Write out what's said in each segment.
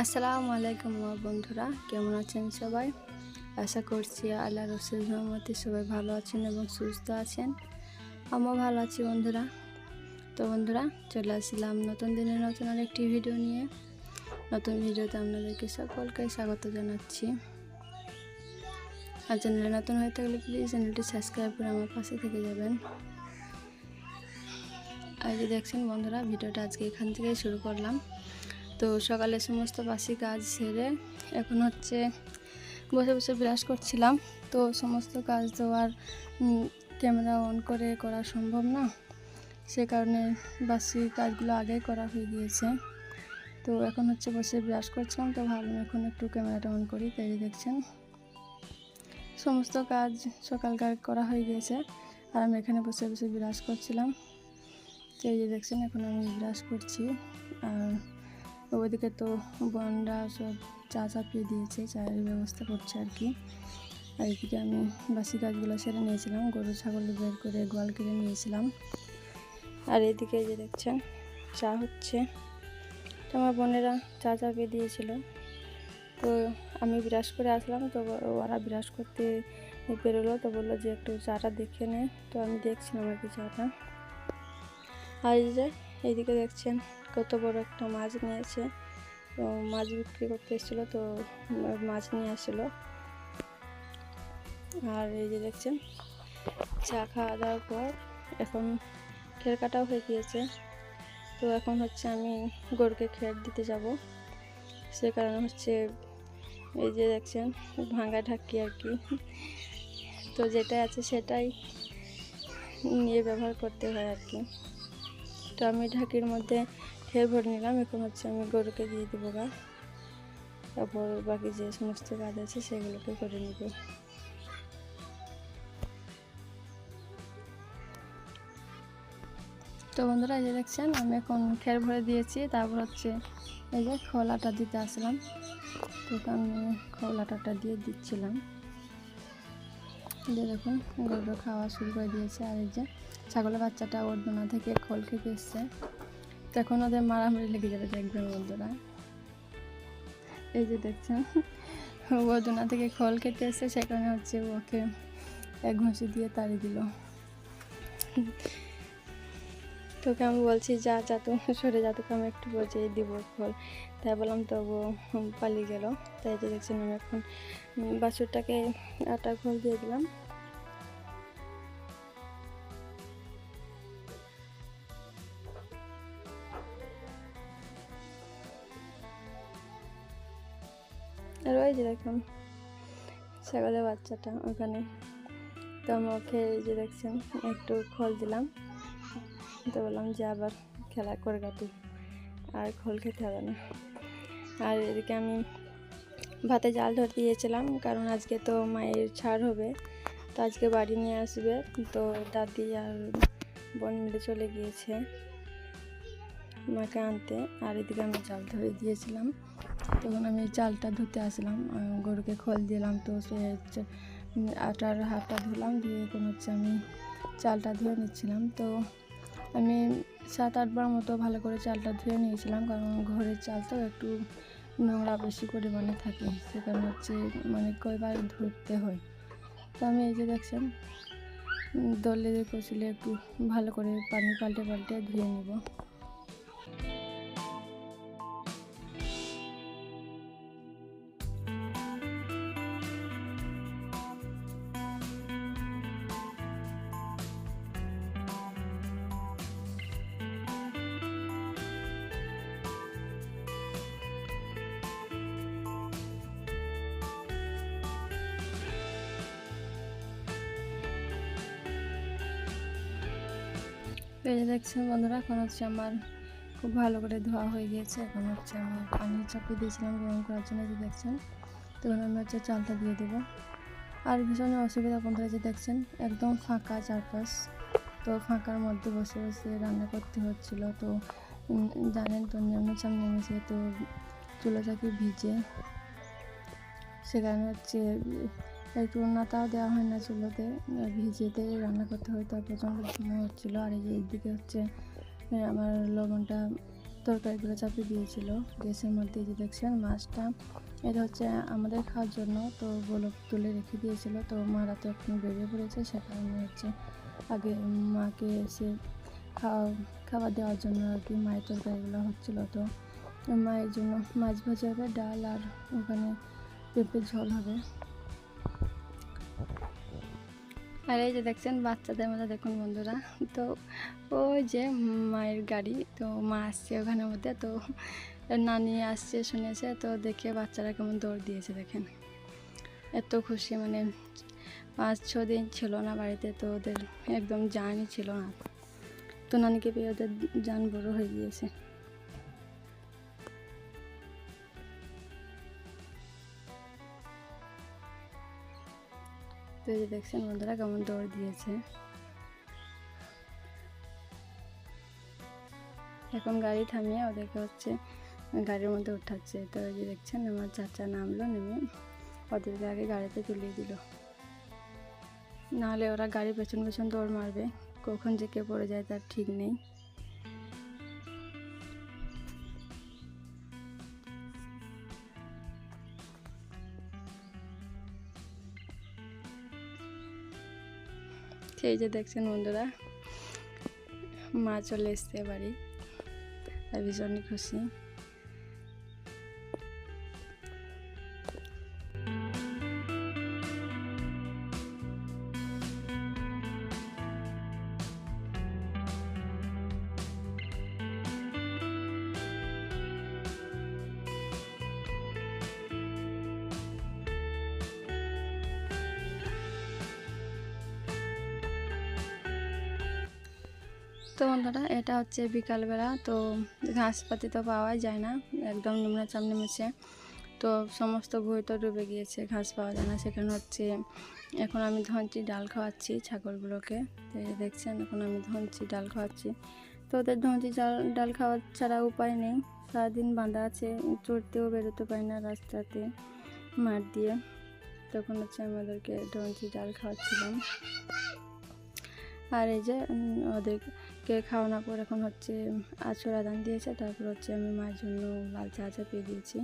আসসালামু আলাইকুম আমার বন্ধুরা, কেমন আছেন সবাই? আশা করছি আল্লাহর অশেষ রহমতে সবাই ভালো আছেন এবং সুস্থ আছেন। আমিও ভালো আছি বন্ধুরা। তো বন্ধুরা, চলে আসলাম নতুন দিনের নতুন আরেকটি ভিডিও নিয়ে। নতুন ভিডিওতে আপনাদেরকে সকলকে স্বাগত জানাচ্ছি। আর চ্যানেলে নতুন হয়ে থাকলে প্লিজ চ্যানেলটি সাবস্ক্রাইব করে আমার পাশে থেকে যাবেন। আর যে দেখছেন বন্ধুরা, ভিডিওটা আজকে এখান থেকেই শুরু করলাম। তো সকালে সমস্ত বাসি কাজ সেরে এখন হচ্ছে বসে বসে ব্রাশ করছিলাম। তো সমস্ত কাজ তো আর ক্যামেরা অন করে করা সম্ভব না, সে কারণে বাসি কাজগুলো আগেই করা হয়ে গিয়েছে। তো এখন হচ্ছে বসে ব্রাশ করছিলাম, তো ভাবলাম এখন একটু ক্যামেরাটা অন করি। তাই দেখছেন সমস্ত কাজ সকালকার করা হয়ে গিয়েছে, আর আমি এখানে বসে বসে ব্রাশ করছিলাম। তো এই যে দেখছেন এখন আমি ব্রাশ করছি। আর ওইদিকে তো বোনরা সব চা চাপিয়ে দিয়েছে, চায়ের ব্যবস্থা করছে আর কি। আর এদিকে আমি বাসি কাজগুলো সেরে নিয়েছিলাম, গরু ছাগল বের করে গোয়াল কেটে নিয়েছিলাম। আর এদিকে যে দেখছেন চা হচ্ছে, আমার বোনেরা চা চাপিয়ে দিয়েছিল। তো আমি ব্রাশ করে আসলাম, তো ওরা ব্রাশ করতে বেরোলো, তো বললো যে একটু চাটা দেখে নে। তো আমি দেখছিলাম আর কি চাটা। আর এই যে এইদিকে দেখছেন কত বড় একটা মাছ নিয়েছে, তো মাছ বিক্রি করতে এসেছিলো, তো মাছ নিয়ে আসছিলো। আর এই যে দেখছেন চা খাওয়া দাওয়ার পর এখন খের কাটাও হয়ে গিয়েছে। তো এখন হচ্ছে আমি গরুকে খের দিতে যাব, সে কারণে হচ্ছে এই যে দেখছেন ভাঙা ঢাকি আর কি। তো যেটা আছে সেটাই নিয়ে ব্যবহার করতে হয় আর কি। তো আমি ঢাকির মধ্যে খের ভরে নিলাম, এখন হচ্ছে আমি গরুকে দিয়ে দেবো গা, তারপর বাকি যে সমস্ত কাজ আছে সেগুলোকে করে নেব। তো বন্ধুরা, এই যে দেখছেন আমি এখন খের ভরে দিয়েছি, তারপর হচ্ছে এই যে খোলাটা দিতে আসলাম। তো আমি খোলাটা দিয়ে দিচ্ছিলাম। যে দেখুন গরুটা খাওয়া শুরু করে দিয়েছে। আর এই যে ছাগলের বাচ্চাটা ওর দোনা থেকে খোল খেতে এসছে, তো এখন ওদের মারামারি লেগে যাবে দেখবেন বন্ধুরা। এই যে দেখছেন ও দোনা থেকে খোল খেতে এসছে, সেখানে হচ্ছে ওকে এক ঘুষি দিয়ে তাড়িয়ে দিল। তোকে আমি বলছি যা যা, তো সরে যা, তোকে আমি একটু বসিয়ে দিব ফল। তাই বললাম, তবু পালিয়ে গেল। তাই যে দেখছেন আমি এখন বাছুরটাকে আটার খোল দিয়ে দিলাম। আর ওই যে দেখুন ছাগলের বাচ্চাটা ওখানে, তো আমি ওকে এই যে দেখছেন একটু খোল দিলাম। তো বললাম যে আবার খেলা করে তুই, আর খোল খেতে হবে না। আর এদিকে আমি ভাতে জাল ধরতে দিয়েছিলাম, কারণ আজকে তো মায়ের ছাড় হবে, তো আজকে বাড়ি নিয়ে আসবে। তো দাদি আর বোন মিলে চলে গিয়েছে মাকে আনতে। আর এদিকে আমি জাল ধরে দিয়েছিলাম, তখন আমি চালটা ধুতে আসলাম, গরুকে খোল দিলাম। তো সে আটার হাতটা ধুলাম, দিয়ে এখন হচ্ছে আমি চালটা ধুয়ে নিচ্ছিলাম। তো আমি 7-8 বার মতো ভালো করে চালটা ধুয়ে নিয়েছিলাম, কারণ ঘরের চাল তো একটু নোংরা বেশি পরিমাণে থাকে, সে কারণে হচ্ছে মানে কয়বার ধুতে হয়। তো আমি এই যে দেখছেন দলে কচলে একটু ভালো করে পানি পাল্টে পাল্টে ধুয়ে নেব। এই যে দেখছেন বন্ধুরা, এখন হচ্ছে আমার খুব ভালো করে ধোয়া হয়ে গিয়েছে। এখন হচ্ছে আমি পানি চাপিয়ে দিয়েছিলাম গরম করার জন্য, যে দেখছেন। তখন আমি হচ্ছে চালটা দিয়ে দেবো। আর ভীষণ অসুবিধা বন্ধুরা, যে দেখছেন একদম ফাঁকা চারপাশ, তো ফাঁকার মধ্যে বসে বসে রান্না করতে হচ্ছিল। তো জানেন তো নিম্নচাপ নেমেছে, তো চুলো চাকি ভিজে, সেখানে হচ্ছে একটু নাতাও দেওয়া হয় না চুলোতে, ভিজেতে রান্না করতে হয়, তো প্রচণ্ড ধুলো হচ্ছিলো। আর এই যে এইদিকে হচ্ছে আমার লবণটা তরকারিগুলো চাপিয়ে দিয়েছিল গ্যাসের মধ্যে। যে দেখছেন মাছটা, এটা হচ্ছে আমাদের খাওয়ার জন্য, তো বলক তুলে রেখে দিয়েছিল। তো মারা তো এখন বেরিয়ে পড়েছে, সে কারণে হচ্ছে আগে মাকে এসে খাবার দেওয়ার জন্য আর কি মায়ের তরকারিগুলো হচ্ছিলো। তো মায়ের জন্য মাছ ভাজা হবে, ডাল, আর ওখানে পেঁপের ঝোল হবে। আর এই যে দেখছেন বাচ্চাদের মধ্যে দেখুন বন্ধুরা, তো ওই যে মায়ের গাড়ি, তো মা আসছে ওখানের মধ্যে, তো নানি আসছে শুনেছে, তো দেখে বাচ্চারা কেমন দৌড় দিয়েছে দেখেন, এত খুশি। মানে 5-6 দিন ছিল না বাড়িতে, তো ওদের একদম জানই ছিল না, তো নানিকে পেয়ে ওদের জান বড় হয়ে গিয়েছে। তো এই যে দেখছেন বন্ধুরা কেমন দৌড় দিয়েছে। এখন গাড়ি থামিয়ে ওদেরকে হচ্ছে গাড়ির মধ্যে উঠাচ্ছে। তো এই যে দেখছেন আমার চাচা নামলো, নেমে ওদেরকে আগে গাড়িতে তুলিয়ে দিল, নাহলে ওরা গাড়ি পেছন পেছন দৌড় মারবে, কখন যে কে পড়ে যায় তার ঠিক নেই। সেই যে দেখছেন বন্ধুরা মা চলে এসছে বাড়ি, তাই ভীষণই খুশি। তো বন্ধুরা এটা হচ্ছে বিকালবেলা, তো ঘাসপাতি তো পাওয়াই যায় না, একদম নিম্নচাপ নেমেছে, তো সমস্ত ভুঁই তো ডুবে গিয়েছে, ঘাস পাওয়া যায় না। সেখানে হচ্ছে এখন আমি ধনচি ডাল খাওয়াচ্ছি ছাগলগুলোকে। তো এই দেখছেন এখন আমি ধনচি ডাল খাওয়াচ্ছি, তো ওদের ধনচি ডাল খাওয়া ছাড়া উপায় নেই, সারাদিন বাঁধা আছে, চড়তেও বেরোতে পারি না রাস্তাতে মাঠ দিয়ে। তখন হচ্ছে আমাদেরকে ধনচি ডাল খাওয়াচ্ছিলাম। আর এই যে ওদেরকে খাওয়ানোর পর এখন হচ্ছে আছর আদান দিয়েছে, তারপর হচ্ছে আমি মায়ের জন্য লাল চা পেয়ে দিয়েছি।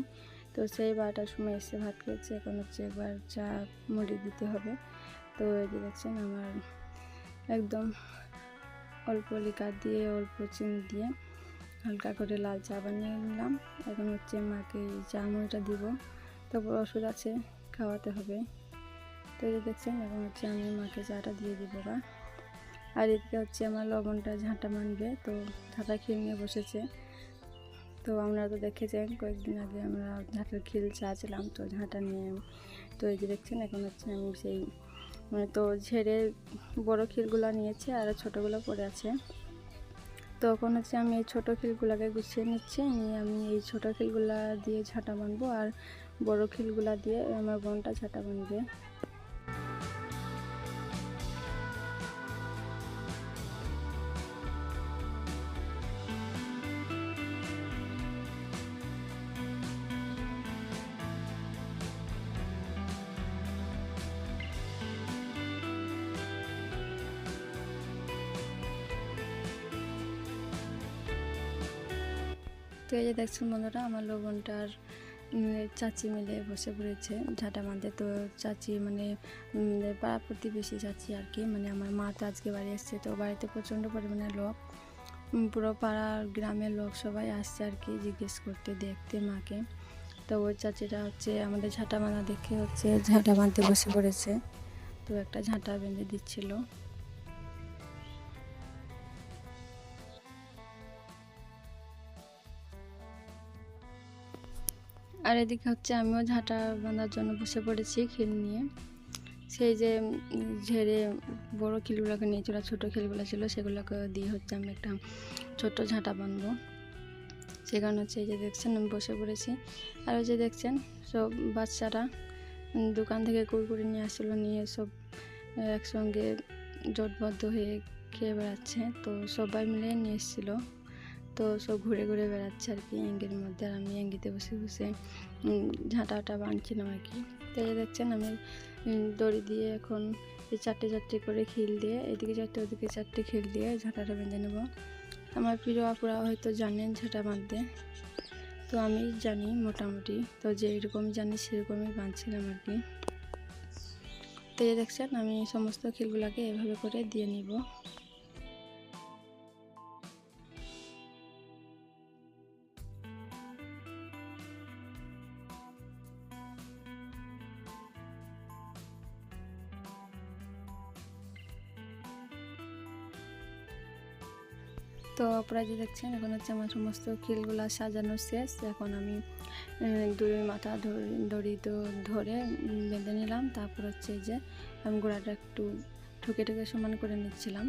তো সেই 12টার সময় এসে ভাত খেয়েছে, এখন হচ্ছে একবার চা মুড়ি দিতে হবে। তো এই যে দেখছেন আমার একদম অল্প লিকার দিয়ে অল্প চিনি দিয়ে হালকা করে লাল চা বানিয়ে নিলাম। এখন হচ্ছে মাকে চা মুড়িটা দিব, তারপর ওষুধ আছে খাওয়াতে হবে। তো এই যে দেখছেন এখন হচ্ছে আমি মাকে চাটা দিয়ে দিব। আর এদিকে হচ্ছে আমার লবণটা ঝাঁটা মানবে, তো ঝাঁটা খিল নিয়ে বসেছে। তো আমরা তো দেখেছেন কয়েকদিন আগে আমরা ঝাঁটার খিল চাচ্ছিলাম, তো ঝাঁটা নিয়ে। তো এই যে দেখছেন এখন হচ্ছে আমি সেই তো ঝেড়ে বড় খিলগুলো নিয়েছে আর ছোটোগুলো পড়ে আছে। তো এখন হচ্ছে আমি এই ছোটো খিলগুলোকে গুছিয়ে নিচ্ছি, নিয়ে আমি এই ছোটো খিলগুলা দিয়ে ঝাঁটা বানবো, আর বড় খিলগুলা দিয়ে আমার বোনটা ঝাঁটা বানবে। তো এই যে দেখছেন বন্ধুরা আমার লবণটার চাচি মিলে বসে পড়েছে ঝাঁটা বাঁধতে। তো চাচি মানে পাড়া প্রতিবেশী চাচি আর কি, মানে আমার মা তো আজকে বাড়ি এসছে, তো বাড়িতে প্রচণ্ড পরিমাণে লোক, পুরো পাড়ার গ্রামের লোক সবাই আসছে আর কি জিজ্ঞেস করতে, দেখতে মাকে। তো ওই চাচিটা হচ্ছে আমাদের ঝাঁটা বাঁধা দেখে হচ্ছে ঝাঁটা বাঁধতে বসে পড়েছে, তো একটা ঝাঁটা বেঁধে দিচ্ছিল। আর এদিকে হচ্ছে আমিও ঝাঁটা বাঁধার জন্য বসে পড়েছি খিল নিয়ে। সেই যে ঝেড়ে বড় খিলগুলোকে নিয়ে চলা ছোটো খিলগুলো ছিল সেগুলোকে দিয়ে হচ্ছে আমি একটা ছোট্ট ঝাঁটা বাঁধবো। সে কারণে হচ্ছে এই যে দেখছেন আমি বসে পড়েছি। আর ওই যে দেখছেন সব বাচ্চারা দোকান থেকে কুরকুরে নিয়ে আসছিলো, নিয়ে সব একসঙ্গে জোটবদ্ধ হয়ে খেয়ে বেড়াচ্ছে। তো সবাই মিলে নিয়ে এসেছিলো, তো সব ঘুরে ঘুরে বেড়াচ্ছে আর কি এঙ্গির মধ্যে, আর আমি এঙ্গিতে বসে বসে ঝাঁটাটা বাঁধছিলাম আর কি। তো এই দেখছেন আমি দড়ি দিয়ে এখন এই 4টে করে খিল দিয়ে এদিকে 4টে ওদিকে 4টে খিল দিয়ে ঝাঁটাটা বেঁধে নেব। আমার প্রিয় আপুরা হয়তো জানেন ঝাঁটা বাঁধতে, তো আমি জানি মোটামুটি, তো যেরকম জানি সেরকমই বাঁধছিলাম আর কি। তো এই দেখছেন আমি সমস্ত খিলগুলোকে এভাবে করে দিয়ে নিব। তো আপনারা যে দেখছেন এখন হচ্ছে আমার সমস্ত খিলগুলো সাজানো শেষ। এখন আমি দুই মাথা দড়ি তো ধরে বেঁধে নিলাম। তারপর হচ্ছে যে আমি গোড়াটা একটু ঠুকে ঠুকে সমান করে নিচ্ছিলাম।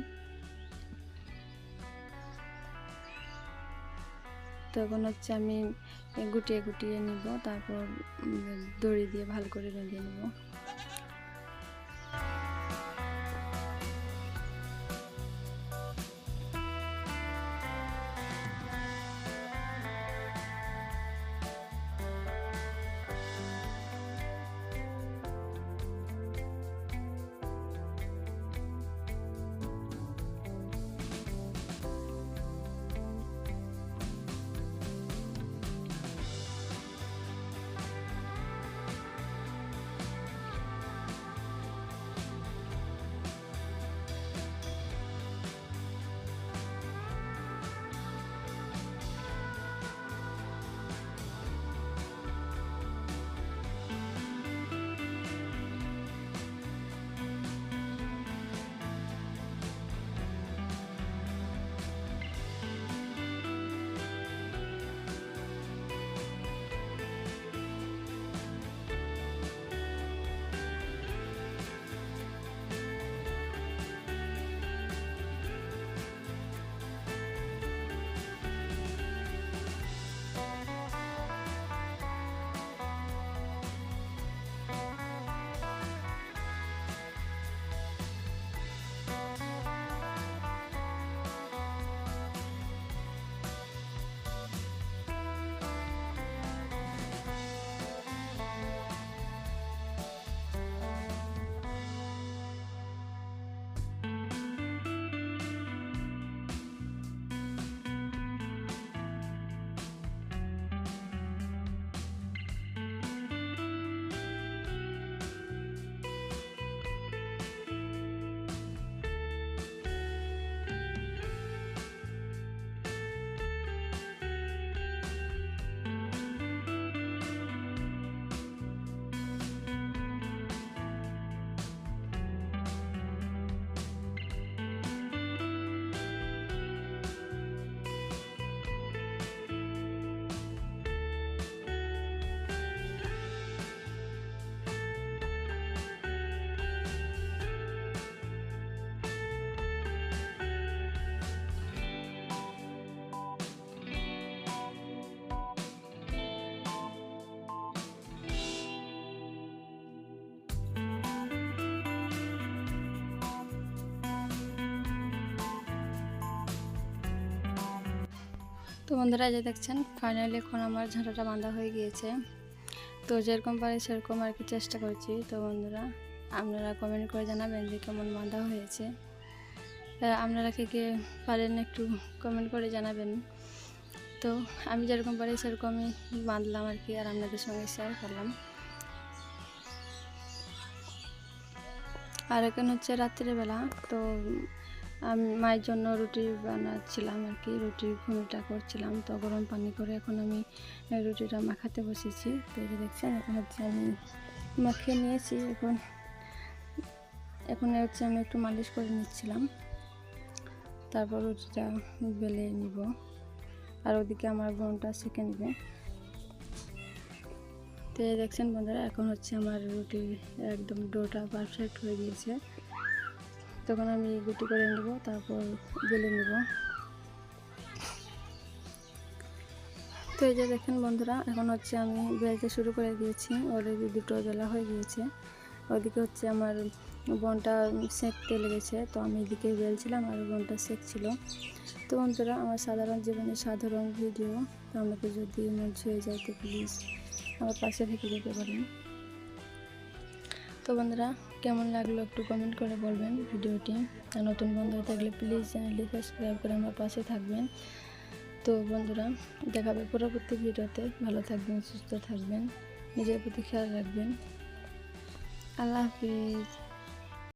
তো এখন হচ্ছে আমি গুটিয়ে গুটিয়ে নিব, তারপর দড়ি দিয়ে ভালো করে বেঁধে নেব। তো বন্ধুরা যে দেখছেন ফাইনালি এখন আমার ঝাঁটাটা বাঁধা হয়ে গিয়েছে। তো যেরকম পারি সেরকম আর কি চেষ্টা করছি। তো বন্ধুরা আপনারা কমেন্ট করে জানাবেন যে কেমন বাঁধা হয়েছে। আপনারা কে কে পারেন একটু কমেন্ট করে জানাবেন। তো আমি যেরকম পারি সেরকমই বাঁধলাম আর কি, আর আপনাদের সঙ্গে শেয়ার করলাম। আর এখন হচ্ছে রাত্রিবেলা, তো আমি মায়ের জন্য রুটি বানাচ্ছিলাম আর কি, রুটির ঘুমিটা করছিলাম। তো গরম পানি করে এখন আমি রুটিটা মাখাতে বসেছি। তো এই যে দেখছেন এখন হচ্ছে আমি মাখিয়ে নিয়েছি। এখন হচ্ছে আমি একটু মালিশ করে নিচ্ছিলাম, তারপর রুটিটা বেলে নিব, আর ওদিকে আমার বোনটা সেঁকে নেবে। তো এই দেখছেন বন্ধুরা এখন হচ্ছে আমার রুটি একদম ডোটা পারফেক্ট হয়ে গিয়েছে। তখন আমি গুটি করে নেব, তারপর বেলে নেব। তো এই যে দেখেন বন্ধুরা এখন হচ্ছে আমি বেলতে শুরু করে দিয়েছি, অলরেডি দুটো বেলা হয়ে গিয়েছে। ওইদিকে হচ্ছে আমার বোনটা সেঁকতে লেগেছে, তো আমি এদিকে বেলছিলাম আর বোনটা সেঁকছিল। তো বন্ধুরা আমার সাধারণ জীবনের সাধারণ ভিডিও, তো আমাকে যদি মন ছুঁয়ে যায় তো প্লিজ আমার পাশে থেকে যেতে পারেন। তো বন্ধুরা কেমন লাগলো একটু কমেন্ট করে বলবেন ভিডিওটি। আর নতুন বন্ধু হয়ে থাকলে প্লিজ চ্যানেলটি সাবস্ক্রাইব করে আমার পাশে থাকবেন। তো বন্ধুরা, দেখাবে পরবর্তী ভিডিওতে। ভালো থাকবেন, সুস্থ থাকবেন, নিজের প্রতি খেয়াল রাখবেন। আল্লাহ হাফিজ।